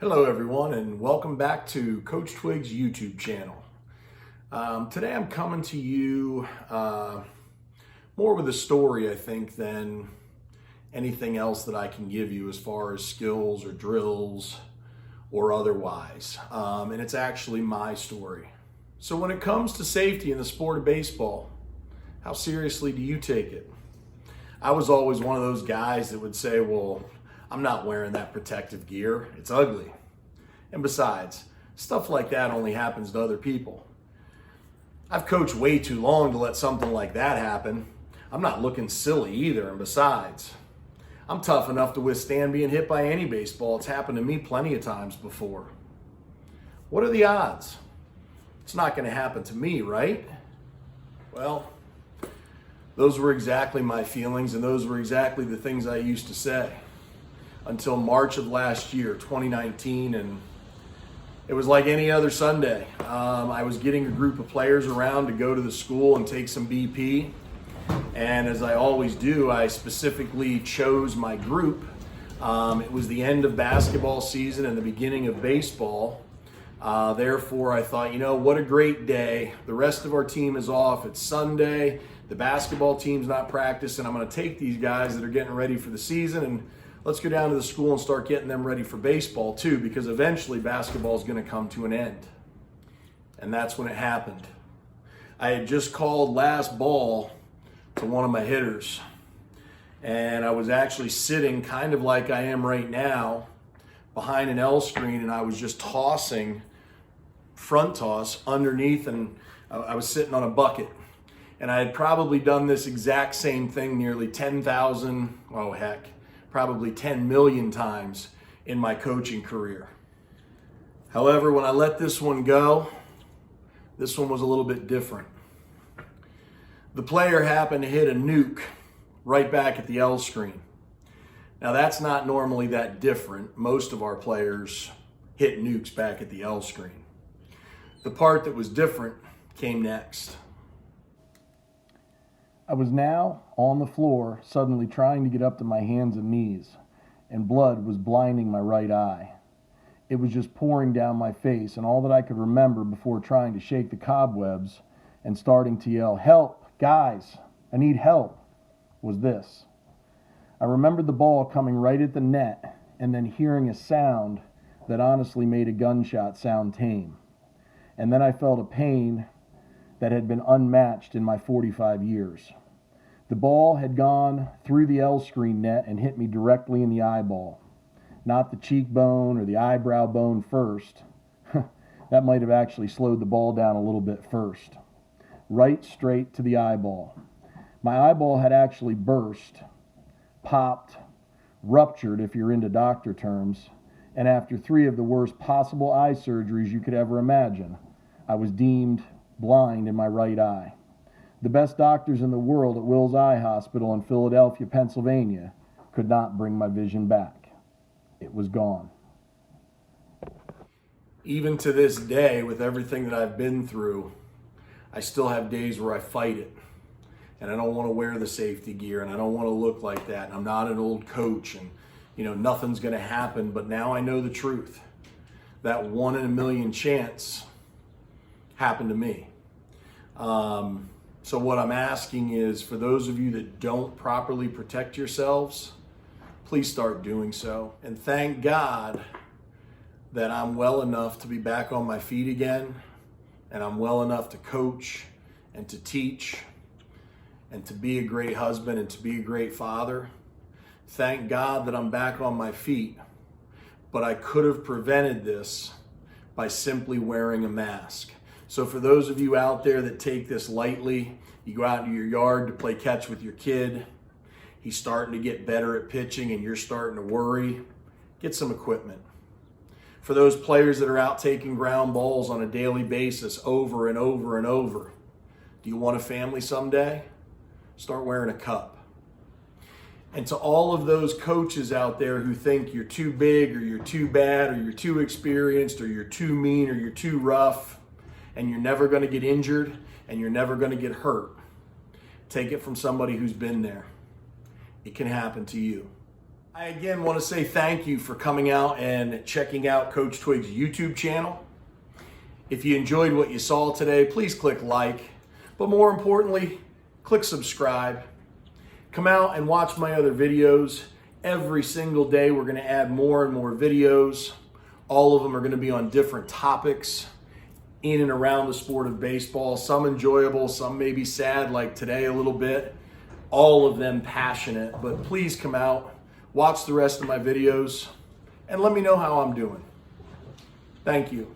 Hello everyone, and welcome back to Coach Twigg's YouTube channel. Today I'm coming to you more with a story, I think, than anything else that I can give you as far as skills or drills or otherwise. And it's actually my story. So when it comes to safety in the sport of baseball, how seriously do you take it? I was always one of those guys that would say, well, I'm not wearing that protective gear. It's ugly. And besides, stuff like that only happens to other people. I've coached way too long to let something like that happen. I'm not looking silly either. And besides, I'm tough enough to withstand being hit by any baseball. It's happened to me plenty of times before. What are the odds? It's not going to happen to me, right? Well, those were exactly my feelings, and those were exactly the things I used to say until March of last year, 2019, and it was like any other Sunday. I was getting a group of players around to go to the school and take some BP, and as I always do, I specifically chose my group. It was the end of basketball season and the beginning of baseball. Therefore, I thought, what a great day. The rest of our team is off. It's Sunday. The basketball team's not practicing. I'm going to take these guys that are getting ready for the season and let's go down to the school and start getting them ready for baseball too, because eventually basketball is going to come to an end. And that's when it happened. I had just called last ball to one of my hitters, and I was actually sitting kind of like I am right now behind an L screen, and I was just tossing front toss underneath, and I was sitting on a bucket. And I had probably done this exact same thing nearly 10,000, probably 10 million times in my coaching career. However, when I let this one go, this one was a little bit different. The player happened to hit a nuke right back at the L screen. Now that's not normally that different. Most of our players hit nukes back at the L screen. The part that was different came next. I was now on the floor, suddenly trying to get up to my hands and knees, and blood was blinding my right eye. It was just pouring down my face, and all that I could remember before trying to shake the cobwebs and starting to yell, "Help, guys, I need help," was this. I remembered the ball coming right at the net and then hearing a sound that honestly made a gunshot sound tame. And then I felt a pain that had been unmatched in my 45 years. The ball had gone through the L screen net and hit me directly in the eyeball. Not the cheekbone or the eyebrow bone first. That might have actually slowed the ball down a little bit first. Right straight to the eyeball. My eyeball had actually burst, popped, ruptured if you're into doctor terms, and after 3 of the worst possible eye surgeries you could ever imagine, I was deemed blind in my right eye. The best doctors in the world at Will's Eye Hospital in Philadelphia, Pennsylvania, could not bring my vision back. It was gone. Even to this day, with everything that I've been through, I still have days where I fight it. And I don't want to wear the safety gear, and I don't want to look like that. And I'm not an old coach, and nothing's going to happen. But now I know the truth. That 1 in a million chance happened to me. So what I'm asking is, for those of you that don't properly protect yourselves, please start doing so. And thank God that I'm well enough to be back on my feet again, and I'm well enough to coach and to teach and to be a great husband and to be a great father. Thank God that I'm back on my feet, but I could have prevented this by simply wearing a mask. So for those of you out there that take this lightly, you go out into your yard to play catch with your kid, he's starting to get better at pitching and you're starting to worry, get some equipment. For those players that are out taking ground balls on a daily basis over and over and over, do you want a family someday? Start wearing a cup. And to all of those coaches out there who think you're too big or you're too bad or you're too experienced or you're too mean or you're too rough, and you're never going to get injured and you're never going to get hurt, take it from somebody who's been there. It can happen to you. I again want to say thank you for coming out and checking out Coach Twigg's YouTube channel. If you enjoyed what you saw today, please click like, but more importantly, click subscribe. Come out and watch my other videos. Every single day we're going to add more and more videos. All of them are going to be on different topics in and around the sport of baseball. Some enjoyable, some maybe sad, like today a little bit. All of them passionate, but please come out, watch the rest of my videos, and let me know how I'm doing. Thank you.